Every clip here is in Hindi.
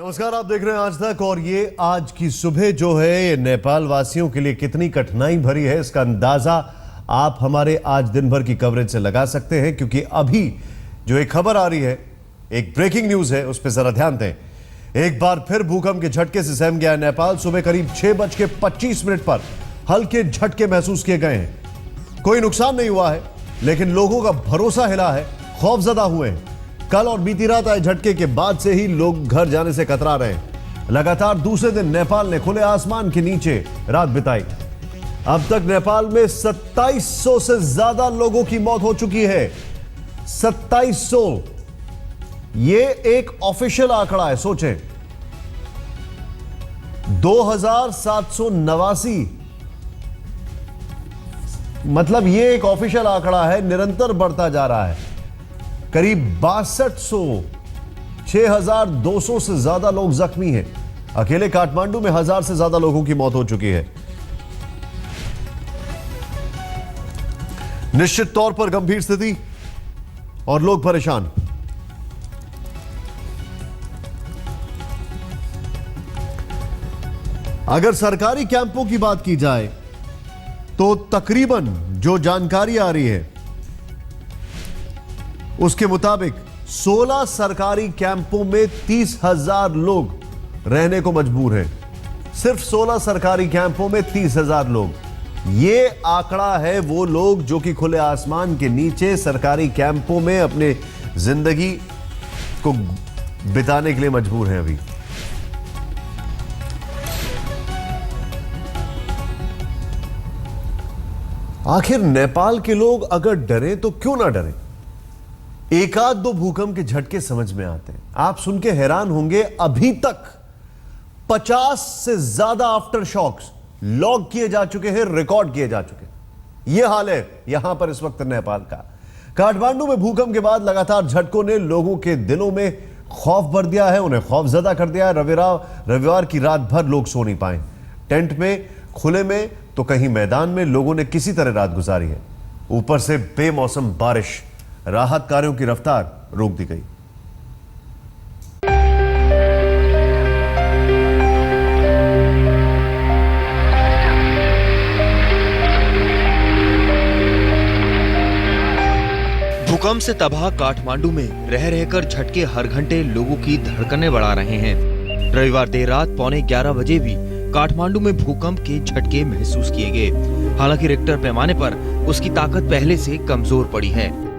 नमस्कार, आप देख रहे हैं आज तक। और ये आज की सुबह जो है ये नेपाल वासियों के लिए कितनी कठिनाई भरी है, इसका अंदाजा आप हमारे आज दिन भर की कवरेज से लगा सकते हैं, क्योंकि अभी जो एक खबर आ रही है, एक ब्रेकिंग न्यूज है, उस पर जरा ध्यान दें। एक बार फिर भूकंप के झटके से सहम गया नेपाल। सुबह करीब 6:25 पर हल्के झटके महसूस किए गए हैं। कोई नुकसान नहीं हुआ है, लेकिन लोगों का भरोसा हिला है, खौफजदा हुए हैं। कल और बीती रात आए झटके के बाद से ही लोग घर जाने से कतरा रहे हैं। लगातार दूसरे दिन नेपाल ने खुले आसमान के नीचे रात बिताई। अब तक नेपाल में 2700 से ज्यादा लोगों की मौत हो चुकी है। 2700, ये एक ऑफिशियल आंकड़ा है, सोचें। 2789, मतलब ये एक ऑफिशियल आंकड़ा है, निरंतर बढ़ता जा रहा है। करीब 6200, 6200 से ज्यादा लोग जख्मी हैं। अकेले काठमांडू में 1000 से ज्यादा लोगों की मौत हो चुकी है। निश्चित तौर पर गंभीर स्थिति और लोग परेशान। अगर सरकारी कैंपों की बात की जाए तो तकरीबन जो जानकारी आ रही है उसके मुताबिक 16 सरकारी कैंपों में 30,000 लोग रहने को मजबूर हैं। सिर्फ 16 सरकारी कैंपों में 30,000 लोग। ये आंकड़ा है वो लोग जो कि खुले आसमान के नीचे सरकारी कैंपों में अपने जिंदगी को बिताने के लिए मजबूर हैं अभी। आखिर नेपाल के लोग अगर डरे तो क्यों ना डरे। एक आध दो भूकंप के झटके समझ में आते हैं। आप सुन के हैरान होंगे, अभी तक 50 से ज्यादा आफ्टर शॉक्स लॉग किए जा चुके हैं, रिकॉर्ड किए जा चुके हैं। यह हाल है यहां पर इस वक्त नेपाल का। काठमांडू में भूकंप के बाद लगातार झटकों ने लोगों के दिलों में खौफ भर दिया है, उन्हें खौफजदा कर दिया है। रविवार की रात भर लोग सो नहीं पाए। टेंट में, खुले में तो कहीं मैदान में लोगों ने किसी तरह रात गुजारी है। ऊपर से बेमौसम बारिश, राहत कार्यों की रफ्तार रोक दी गई। भूकंप से तबाह काठमांडू में रह रहकर झटके हर घंटे लोगों की धड़कनें बढ़ा रहे हैं। रविवार देर रात 11:15 बजे भी काठमांडू में भूकंप के झटके महसूस किए गए। हालांकि रिक्टर पैमाने पर उसकी ताकत पहले से कमजोर पड़ी है।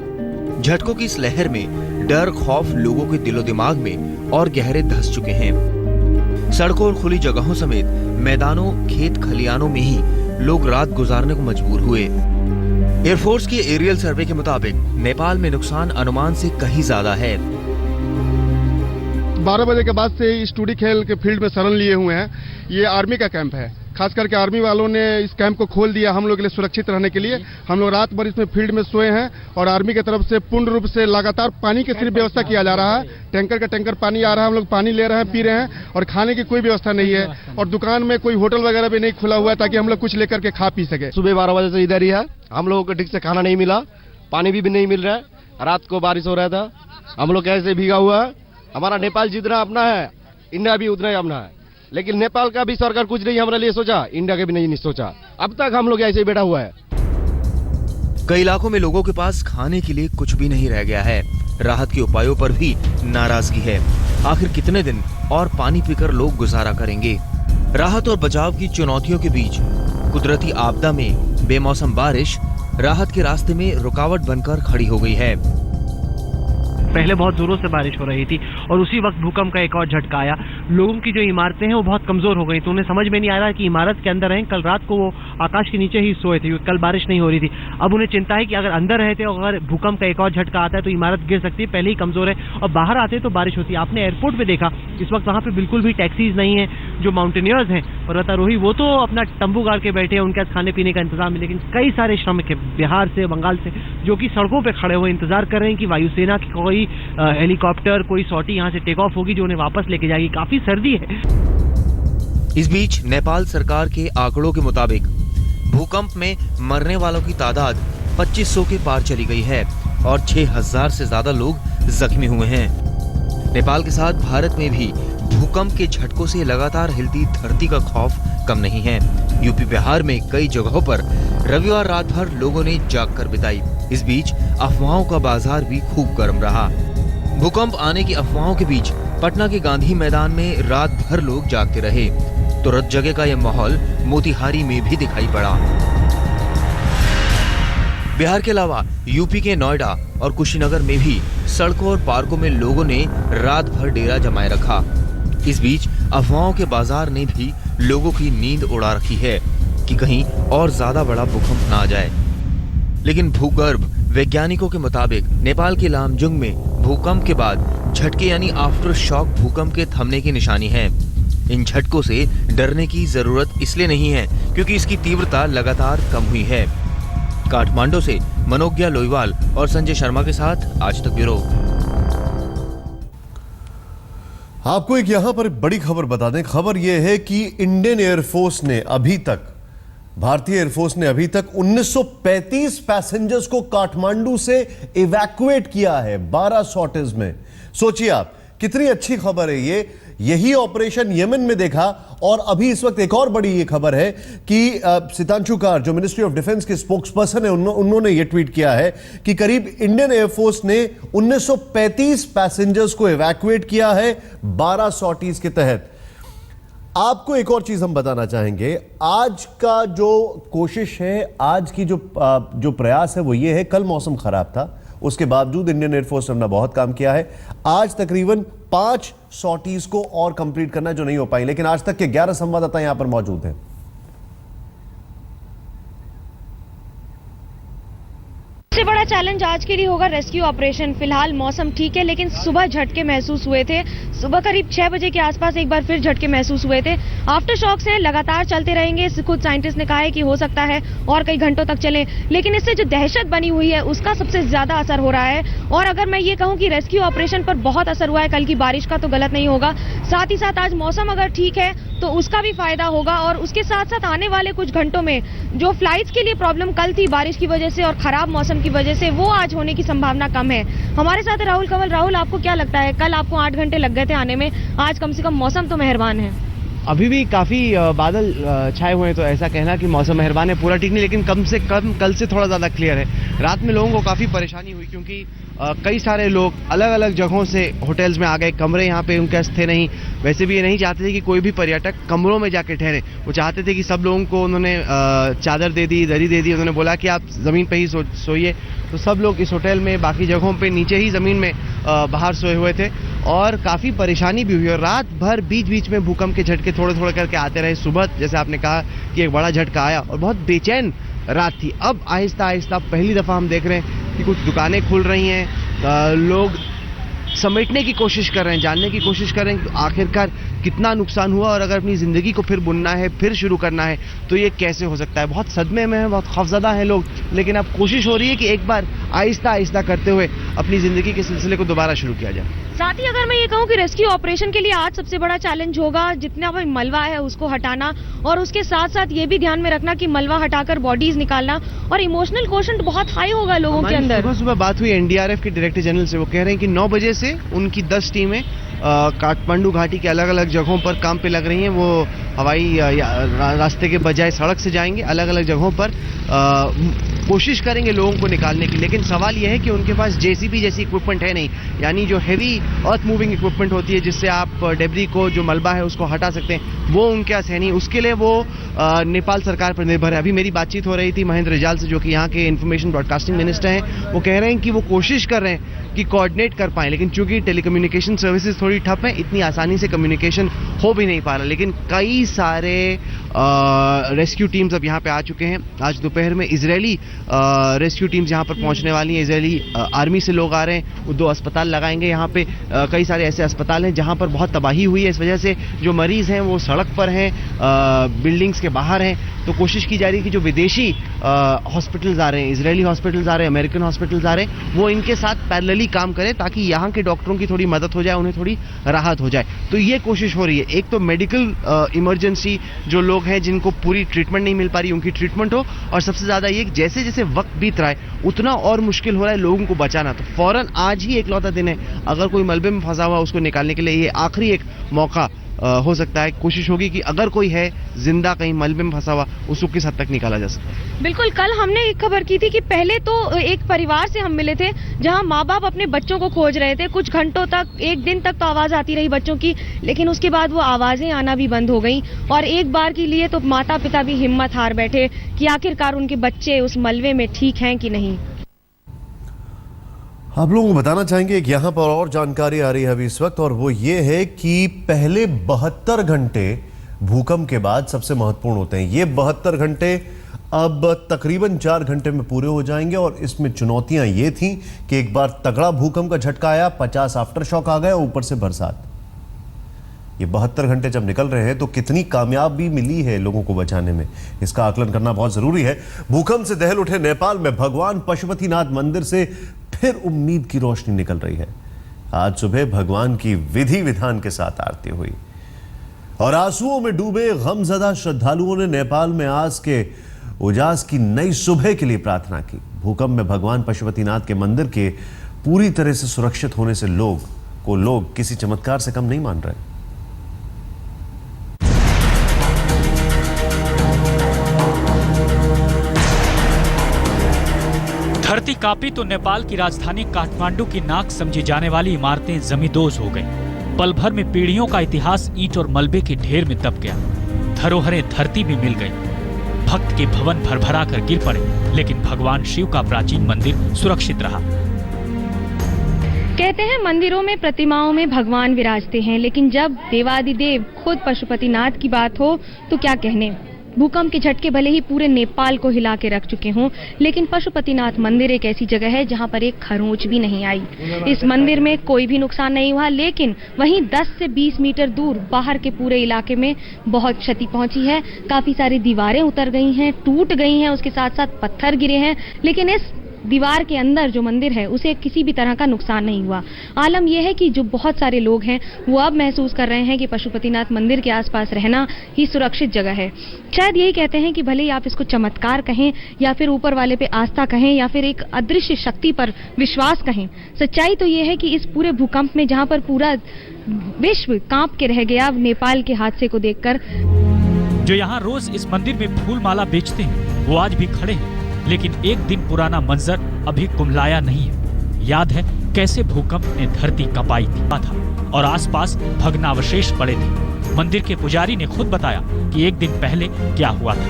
झटकों की इस लहर में डर, खौफ लोगों के दिलो दिमाग में और गहरे धंस चुके हैं। सड़कों और खुली जगहों समेत मैदानों, खेत खलियानों में ही लोग रात गुजारने को मजबूर हुए। एयरफोर्स की एरियल सर्वे के मुताबिक नेपाल में नुकसान अनुमान से कहीं ज्यादा है। 12 बजे के बाद से इस टूडी खेल के फील्ड में शरण लिए हुए हैं। ये आर्मी का कैंप है, खास करके आर्मी वालों ने इस कैंप को खोल दिया हम लोग के लिए सुरक्षित रहने के लिए। हम लोग रात भर इसमें फील्ड में सोए हैं और आर्मी की तरफ से पूर्ण रूप से लगातार पानी की सिर्फ व्यवस्था किया जा रहा है। टैंकर का टैंकर पानी आ रहा है, हम लोग पानी ले रहे हैं, पी रहे हैं, और खाने की कोई व्यवस्था नहीं है। और दुकान में कोई होटल वगैरह भी नहीं खुला हुआ है ताकि हम लोग कुछ लेकर के खा पी सके। सुबह 12 बजे से इधर ही है। हम लोगों को ठीक से खाना नहीं मिला, पानी भी नहीं मिल रहा है। रात को बारिश हो रहा था, हम लोग कैसे भीगा हुआ है। हमारा नेपाल जितना अपना है, इंडिया भी उतना ही अपना है, लेकिन नेपाल का भी सरकार कुछ नहीं हमारे लिए सोचा, इंडिया के भी नहीं सोचा। अब तक हम लोग ऐसे ही बैठा हुआ है। कई इलाकों में लोगों के पास खाने के लिए कुछ भी नहीं रह गया है। राहत के उपायों पर भी नाराजगी है। आखिर कितने दिन और पानी पीकर लोग गुजारा करेंगे। राहत और बचाव की चुनौतियों के बीच कुदरती आपदा में बेमौसम बारिश राहत के रास्ते में रुकावट बनकर खड़ी हो गई है। पहले बहुत जोरों से बारिश हो रही थी और उसी वक्त भूकंप का एक और झटका आया। लोगों की जो इमारतें हैं वो बहुत कमजोर हो गई, तो उन्हें समझ में नहीं आ रहा कि इमारत के अंदर हैं। कल रात को वो आकाश के नीचे ही सोए थे, कल बारिश नहीं हो रही थी। अब उन्हें चिंता है कि अगर अंदर रहते और अगर भूकंप का एक और झटका आता है तो इमारत गिर सकती है, पहले ही कमजोर है, और बाहर आते तो बारिश होती है। आपने एयरपोर्ट पे देखा, इस वक्त वहाँ पे बिल्कुल भी टैक्सीज नहीं है। जो माउंटेनियर्स हैं, पर्वतारोही, वो तो अपना तंबू गाड़ के बैठे हैं, उनके पास खाने पीने का इंतजाम है। लेकिन कई सारे श्रमिक हैं बिहार से, बंगाल से, जो कि सड़कों पर खड़े हुए इंतजार कर रहे हैं कि वायुसेना की कोई हेलीकॉप्टर, कोई सॉटी यहाँ से टेक ऑफ होगी जो उन्हें वापस लेके जाएगी। काफी सर्दी है। इस बीच नेपाल सरकार के आंकड़ों के मुताबिक भूकंप में मरने वालों की तादाद 2500 के पार चली गई है और 6000 से ज्यादा लोग जख्मी हुए हैं। नेपाल के साथ भारत में भी भूकंप के झटकों से लगातार हिलती धरती का खौफ कम नहीं है। यूपी बिहार में कई जगहों पर रविवार रात भर लोगों ने जाग कर बिताई। इस बीच अफवाहों का बाजार भी खूब गर्म रहा। भूकंप आने की अफवाहों के बीच पटना के गांधी मैदान में रात भर लोग जागते रहे। तुरंत जगह का यह माहौल मोतिहारी में भी दिखाई पड़ा। बिहार के अलावा यूपी के नोएडा और कुशीनगर में भी सड़कों और पार्कों में लोगों ने रात भर डेरा जमाए रखा। इस बीच अफवाहों के बाजार ने भी लोगों की नींद उड़ा रखी है कि कहीं और ज्यादा बड़ा भूकंप ना आ जाए। लेकिन भूगर्भ वैज्ञानिकों के मुताबिक नेपाल के लामजुंग में भूकंप के बाद झटके यानी आफ्टर शॉक भूकंप के थमने की निशानी है। इन झटकों से डरने की जरूरत इसलिए नहीं है क्योंकि इसकी तीव्रता लगातार कम हुई है। काठमांडू से मनोज्ञा लोईवाल और संजय शर्मा के साथ आज तक ब्यूरो। आपको एक यहां पर बड़ी खबर बता दें। खबर यह है कि इंडियन एयरफोर्स ने अभी तक, भारतीय एयरफोर्स ने अभी तक 1935 पैसेंजर्स को काठमांडू से इवैक्यूएट किया है 12 सॉर्टेज में। सोचिए आप, कितनी अच्छी खबर है ये। यही ऑपरेशन यमन में देखा और अभी इस वक्त एक और बड़ी ये खबर है कि सितांशु कार जो मिनिस्ट्री ऑफ डिफेंस के स्पोक्सपर्सन है, उन्होंने ये ट्वीट किया है कि करीब इंडियन एयरफोर्स ने 1935 पैसेंजर्स को इवैक्यूएट किया है 12 सॉर्टीज के तहत। आपको एक और चीज हम बताना चाहेंगे। आज का जो कोशिश है, आज की जो प्रयास है वो ये है, कल मौसम खराब था, उसके बावजूद इंडियन एयरफोर्स ने अपना बहुत काम किया है। आज तकरीबन 5 सॉर्टीज को और कंप्लीट करना जो नहीं हो पाई, लेकिन आज तक के 11 संवाददाता यहां पर मौजूद हैं। सबसे बड़ा चैलेंज आज के लिए होगा रेस्क्यू ऑपरेशन। फिलहाल मौसम ठीक है, लेकिन सुबह झटके महसूस हुए थे। सुबह करीब 6 बजे के आसपास एक बार फिर झटके महसूस हुए थे। आफ्टर शॉक्स हैं, लगातार चलते रहेंगे। खुद साइंटिस्ट ने कहा है कि हो सकता है और कई घंटों तक चले, लेकिन इससे जो दहशत बनी हुई है उसका सबसे ज्यादा असर हो रहा है। और अगर मैं ये कहूँ कि रेस्क्यू ऑपरेशन पर बहुत असर हुआ है कल की बारिश का, तो गलत नहीं होगा। साथ ही साथ आज मौसम अगर ठीक है तो उसका भी फायदा होगा। और उसके साथ साथ आने वाले कुछ घंटों में जो फ्लाइट्स के लिए प्रॉब्लम कल थी बारिश की वजह से और खराब मौसम की वजह से, वो आज होने की संभावना कम है। हमारे साथ राहुल कंवल। राहुल, आपको क्या लगता है, कल आपको 8 घंटे लग गए थे आने में, आज कम से कम मौसम तो मेहरबान है? अभी भी काफ़ी बादल छाए हुए हैं, तो ऐसा कहना कि मौसम मेहरबान है पूरा ठीक नहीं, लेकिन कम से कम कल से थोड़ा ज़्यादा क्लियर है। रात में लोगों को काफ़ी परेशानी हुई क्योंकि कई सारे लोग अलग अलग जगहों से होटल्स में आ गए। कमरे यहाँ पे उनके थे नहीं। वैसे भी ये नहीं चाहते थे कि कोई भी पर्यटक कमरों में जाके ठहरे। वो चाहते थे कि सब लोगों को उन्होंने चादर दे दी, दरी दे दी। उन्होंने बोला कि आप ज़मीन पे ही सोइए। तो सब लोग इस होटल में, बाकी जगहों पे नीचे ही ज़मीन में बाहर सोए हुए थे और काफ़ी परेशानी भी हुई। और रात भर बीच बीच में भूकंप के झटके थोड़े थोड़े करके आते रहे। सुबह जैसे आपने कहा कि एक बड़ा झटका आया और बहुत बेचैन रात थी। अब आहिस्ता आहिस्ता पहली दफ़ा हम देख रहे हैं कि कुछ दुकानें खुल रही हैं, लोग समेटने की कोशिश कर रहे हैं, जानने की कोशिश कर रहे हैं कि आखिरकार कितना नुकसान हुआ और अगर अपनी ज़िंदगी को फिर बुनना है, फिर शुरू करना है तो ये कैसे हो सकता है। बहुत सदमे में है, बहुत खौफज़दा हैं लोग, लेकिन अब कोशिश हो रही है कि एक बार आहिस्ता आहिस्ता करते हुए अपनी ज़िंदगी के सिलसिले को दोबारा शुरू किया जाए। साथ ही अगर मैं ये कहूँ कि रेस्क्यू ऑपरेशन के लिए आज सबसे बड़ा चैलेंज होगा जितना भी मलबा है उसको हटाना, और उसके साथ साथ ये भी ध्यान में रखना कि मलबा हटाकर बॉडीज निकालना। और इमोशनल क्वेश्चन बहुत हाई होगा लोगों के अंदर। सुबह सुबह बात हुई एनडीआरएफ के डायरेक्टर जनरल से, वो कह रहे हैं कि 9 बजे से उनकी 10 टीमें काठमांडू घाटी के अलग अलग जगहों पर काम पे लग रही हैं। वो हवाई रास्ते के बजाय सड़क से जाएंगे, अलग अलग जगहों पर कोशिश करेंगे लोगों को निकालने की। लेकिन सवाल यह है कि उनके पास जेसीबी जैसी इक्विपमेंट है नहीं, यानी जो हैवी अर्थ मूविंग इक्विपमेंट होती है जिससे आप डेब्री को, जो मलबा है उसको हटा सकते हैं, वो उनके पास है नहीं। उसके लिए वो नेपाल सरकार पर निर्भर है। अभी मेरी बातचीत हो रही थी महेंद्र रिजाल से, जो कि यहाँ के इंफॉर्मेशन ब्रॉडकास्टिंग मिनिस्टर हैं। वो कह रहे हैं कि वो कोशिश कर रहे हैं कि कोऑर्डिनेट कर पाएं, लेकिन चूंकि टेलीकम्युनिकेशन सर्विसेज थोड़ी ठप है, इतनी आसानी से कम्युनिकेशन हो भी नहीं पा रहा। लेकिन कई सारे रेस्क्यू टीम्स अब यहाँ पे आ चुके हैं। आज दोपहर में इजरायली रेस्क्यू टीम्स यहाँ पर पहुँचने वाली हैं। इजरायली आर्मी से लोग आ रहे हैं, वो 2 अस्पताल लगाएंगे यहाँ पे। कई सारे ऐसे अस्पताल हैं जहाँ पर बहुत तबाही हुई है, इस वजह से जो मरीज़ हैं वो सड़क पर हैं, बिल्डिंग्स के बाहर हैं। तो कोशिश की जा रही है कि जो विदेशी हॉस्पिटल्स आ रहे हैं, इजरायली हॉस्पिटल्स आ रहे हैं, अमेरिकन हॉस्पिटल्स आ रहे हैं, वो इनके साथ पैरेलली काम करें ताकि यहाँ के डॉक्टरों की थोड़ी मदद हो जाए, उन्हें थोड़ी राहत हो जाए। तो ये कोशिश हो रही है। एक तो मेडिकल इमरजेंसी जो लोग लोग हैं जिनको पूरी ट्रीटमेंट नहीं मिल पा रही, उनकी ट्रीटमेंट हो, और सबसे ज़्यादा ये कि जैसे जैसे वक्त बीत रहा है उतना और मुश्किल हो रहा है लोगों को बचाना। तो फ़ौरन आज ही इकलौता दिन है, अगर कोई मलबे में फंसा हुआ उसको निकालने के लिए ये आखिरी एक मौका हो सकता है। कोशिश होगी कि अगर कोई है जिंदा कहीं मलबे में फंसा हुआ उसको किस हद तक निकाला जा सकता है। बिल्कुल, कल हमने एक खबर की थी कि पहले तो एक परिवार से हम मिले थे जहां माँ बाप अपने बच्चों को खोज रहे थे। कुछ घंटों तक, एक दिन तक तो आवाज आती रही बच्चों की, लेकिन उसके बाद वो आवाजें आना भी बंद हो गई और एक बार के लिए तो माता पिता भी हिम्मत हार बैठे कि आखिरकार उनके बच्चे उस मलबे में ठीक हैं कि नहीं। आप लोगों को बताना चाहेंगे कि यहाँ पर और जानकारी आ रही है अभी इस वक्त, और वो ये है कि पहले 72 घंटे भूकंप के बाद सबसे महत्वपूर्ण होते हैं। ये 72 घंटे अब तकरीबन 4 घंटे में पूरे हो जाएंगे और इसमें चुनौतियां ये थी कि एक बार तगड़ा भूकंप का झटका आया, 50 आफ्टर शॉक आ गए, ऊपर से बरसात। ये 72 घंटे जब निकल रहे हैं तो कितनी कामयाबी मिली है लोगों को बचाने में, इसका आकलन करना बहुत जरूरी है। भूकंप से दहल उठे नेपाल में भगवान पशुपतिनाथ मंदिर से फिर उम्मीद की रोशनी निकल रही है। आज सुबह भगवान की विधि विधान के साथ आरती हुई और आंसुओं में डूबे गमजदा श्रद्धालुओं ने नेपाल में आज के उजास की नई सुबह के लिए प्रार्थना की। भूकंप में भगवान पशुपतिनाथ के मंदिर के पूरी तरह से सुरक्षित होने से लोग किसी चमत्कार से कम नहीं मान रहे। धरती कांपी तो नेपाल की राजधानी काठमांडू की नाक समझी जाने वाली इमारतें जमींदोज हो गईं। पल भर में पीढ़ियों का इतिहास ईंट और मलबे के ढेर में दब गया। धरोहरें धरती में मिल गईं। भक्त के भवन भरभरा कर गिर पड़े, लेकिन भगवान शिव का प्राचीन मंदिर सुरक्षित रहा। कहते हैं मंदिरों में प्रतिमाओं में भगवान विराजते हैं, लेकिन जब देवादिदेव खुद पशुपतिनाथ की बात हो तो क्या कहने। भूकंप के झटके भले ही पूरे नेपाल को हिला के रख चुके हों, लेकिन पशुपतिनाथ मंदिर एक ऐसी जगह है जहां पर एक खरोंच भी नहीं आई। इस मंदिर में कोई भी नुकसान नहीं हुआ, लेकिन वहीं 10 से 20 मीटर दूर बाहर के पूरे इलाके में बहुत क्षति पहुंची है। काफी सारी दीवारें उतर गई हैं, टूट गई हैं, उसके साथ साथ पत्थर गिरे हैं, लेकिन इस दीवार के अंदर जो मंदिर है उसे किसी भी तरह का नुकसान नहीं हुआ। आलम यह है कि जो बहुत सारे लोग हैं वो अब महसूस कर रहे हैं कि पशुपतिनाथ मंदिर के आसपास रहना ही सुरक्षित जगह है। शायद यही कहते हैं कि भले ही आप इसको चमत्कार कहें या फिर ऊपर वाले पे आस्था कहें या फिर एक अदृश्य शक्ति पर विश्वास कहें, सच्चाई तो ये है कि इस पूरे भूकंप में जहां पर पूरा विश्व कांप के रह गया नेपाल के हादसे को देखकर। जो यहाँ रोज इस मंदिर में फूल माला बेचते हैं वो आज भी खड़े हैं, लेकिन एक दिन पुराना मंजर अभी कुम्हलाया नहीं है। याद है कैसे भूकंप ने धरती कंपाई था और आसपास भग्नावशेष पड़े थे। मंदिर के पुजारी ने खुद बताया कि एक दिन पहले क्या हुआ था।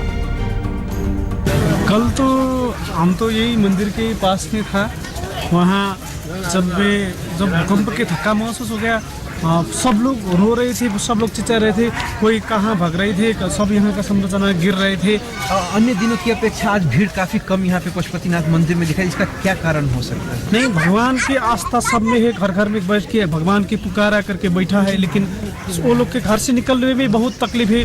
कल तो हम तो यही मंदिर के पास में था, वहाँ जब भूकंप के धक्का महसूस हो गया, सब लोग रो रहे थे, सब लोग चिल्ला रहे थे, कोई कहाँ भाग रहे थे, सब यहाँ का संरचना गिर रहे थे। अन्य दिनों की अपेक्षा आज भीड़ काफी कम यहाँ पे पशुपतिनाथ मंदिर में दिखाई, इसका क्या कारण हो सकता है? नहीं, भगवान की आस्था सब में है, घर घर में बैठ के भगवान की पुकारा करके बैठा है, लेकिन वो लोग के घर से निकलने में बहुत तकलीफ है।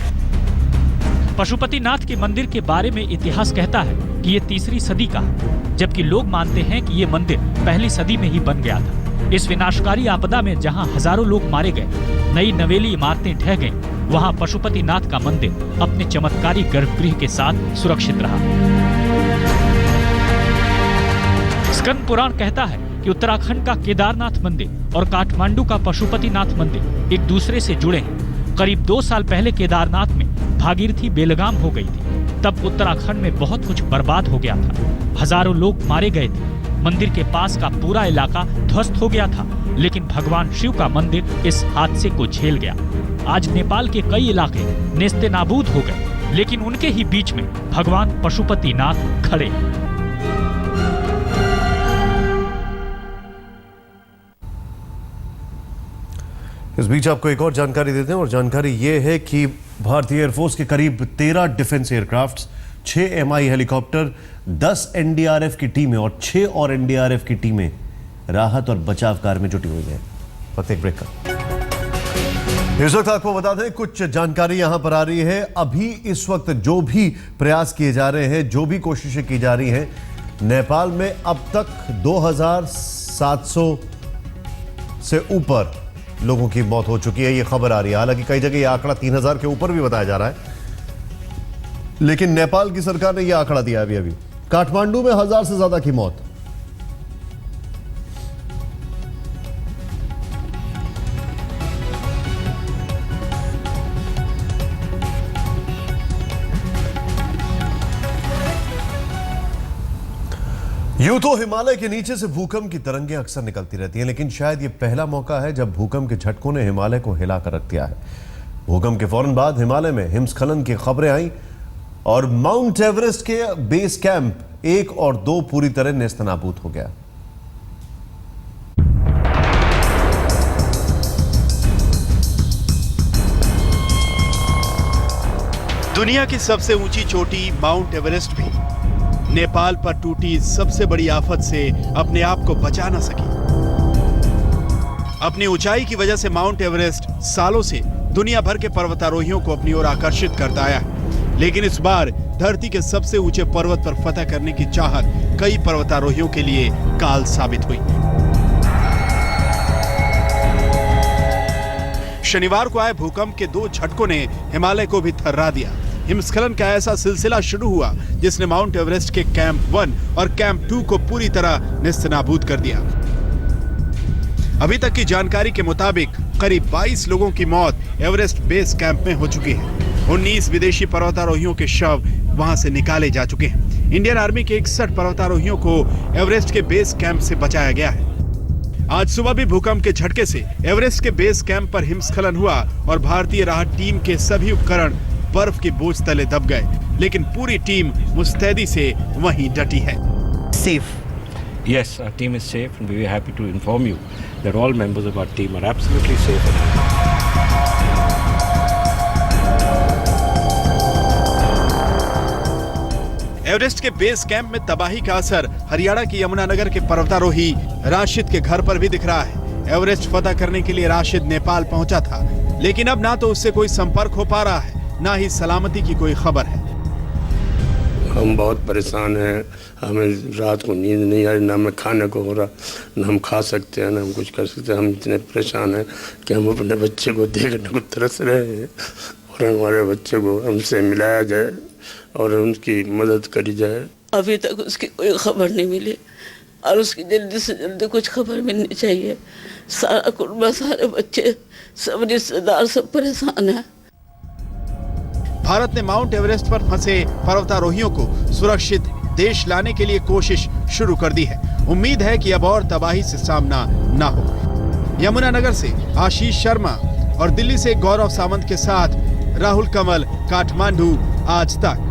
पशुपतिनाथ के मंदिर के बारे में इतिहास कहता है कि ये 3री सदी का है, जबकि लोग मानते हैं कि ये मंदिर पहली सदी में ही बन गया था। इस विनाशकारी आपदा में जहां हजारों लोग मारे गए, नई नवेली इमारतें ढह गईं, वहां पशुपतिनाथ का मंदिर अपने चमत्कारी गर्भगृह के साथ सुरक्षित रहा। स्कंद पुराण कहता है कि उत्तराखंड का केदारनाथ मंदिर और काठमांडू का पशुपतिनाथ मंदिर एक दूसरे से जुड़े हैं। करीब 2 साल पहले केदारनाथ में भागीरथी बेलगाम हो गई थी, तब उत्तराखंड में बहुत कुछ बर्बाद हो गया था, हजारों लोग मारे गए थे, मंदिर के पास का पूरा इलाका ध्वस्त हो गया था, लेकिन भगवान शिव का मंदिर इस हादसे को झेल गया। आज नेपाल के कई इलाके नेस्तनाबूद हो गए, लेकिन उनके ही बीच में भगवान पशुपतिनाथ खड़े। इस बीच आपको एक और जानकारी देते हैं, और जानकारी ये है कि भारतीय एयरफोर्स के करीब 13 defence aircrafts, 6 MI helicopter, 10 NDRF की टीमें और 6 और NDRF की टीमें राहत और बचाव कार्य में जुटी हुई है। वक्त एक ब्रेक का। इस वक्त आपको बता दें कुछ जानकारी यहां पर आ रही है। अभी इस वक्त जो भी प्रयास किए जा रहे हैं, जो भी कोशिशें की जा रही हैं, नेपाल में अब तक 2700 से ऊपर लोगों की मौत हो चुकी है, ये खबर आ रही है। हालांकि कई जगह ये आंकड़ा 3000 के ऊपर भी बताया जा रहा है। लेकिन नेपाल की सरकार ने यह आंकड़ा दिया अभी काठमांडू में 1000 से ज्यादा की मौत। यूं तो हिमालय के नीचे से भूकंप की तरंगें अक्सर निकलती रहती हैं, लेकिन शायद यह पहला मौका है जब भूकंप के झटकों ने हिमालय को हिलाकर रख दिया है। भूकंप के फौरन बाद हिमालय में हिमस्खलन की खबरें आई और माउंट एवरेस्ट के बेस कैंप 1 और 2 पूरी तरह नेस्तनाबूद हो गया। दुनिया की सबसे ऊंची चोटी माउंट एवरेस्ट भी नेपाल पर टूटी सबसे बड़ी आफत से अपने आप को बचा न सकी। अपनी ऊंचाई की वजह से माउंट एवरेस्ट सालों से दुनिया भर के पर्वतारोहियों को अपनी ओर आकर्षित करता आया है, लेकिन इस बार धरती के सबसे ऊंचे पर्वत पर फतह करने की चाहत कई पर्वतारोहियों के लिए काल साबित हुई। शनिवार को आए भूकंप के 2 झटकों ने हिमालय को भी थर्रा दिया। हिमस्खलन का ऐसा सिलसिला शुरू हुआ जिसने माउंट एवरेस्ट के कैंप 1 और कैंप 2 को पूरी तरह नेस्तनाबूद कर दिया। अभी तक की जानकारी के मुताबिक करीब 22 लोगों की मौत एवरेस्ट बेस कैंप में हो चुकी है। 19 विदेशी पर्वतारोहियों के शव वहां से निकाले जा चुके हैं। इंडियन आर्मी के 61 पर्वतारोहियों को एवरेस्ट के बेस कैंप से बचाया गया है। आज सुबह भी भूकंप के झटके से एवरेस्ट के बेस कैंप पर हिमस्खलन हुआ और भारतीय राहत टीम के सभी उपकरण बर्फ के बोझ तले दब गए, लेकिन पूरी टीम मुस्तैदी से वहीं डटी है। Safe. Yes, our team is safe and we are happy to inform you that all members of our team are absolutely safe. Everest के बेस कैंप में तबाही का असर हरियाणा के यमुनानगर के पर्वतारोही राशिद के घर पर भी दिख रहा है। एवरेस्ट फतह करने के लिए राशिद नेपाल पहुंचा था, लेकिन अब ना तो उससे कोई संपर्क हो पा रहा है, ना ही सलामती की कोई खबर है। हम बहुत परेशान हैं, हमें रात को नींद नहीं आ रही, ना हमें खाने को हो रहा, ना हम खा सकते हैं, ना हम कुछ कर सकते हैं। हम इतने परेशान हैं कि हम अपने बच्चे को देखने को तरस रहे हैं और हमारे बच्चे को हमसे मिलाया जाए और उनकी मदद करी जाए। अभी तक उसकी कोई खबर नहीं मिली और उसकी जल्दी से जल्दी कुछ खबर मिलनी चाहिए। सारा कुटुंब, सारे बच्चे, सब रिश्तेदार सब परेशान हैं। भारत ने माउंट एवरेस्ट पर फंसे पर्वतारोहियों को सुरक्षित देश लाने के लिए कोशिश शुरू कर दी है। उम्मीद है कि अब और तबाही से सामना न हो। यमुनानगर से आशीष शर्मा और दिल्ली से गौरव सावंत के साथ राहुल कमल, काठमांडू, आज तक।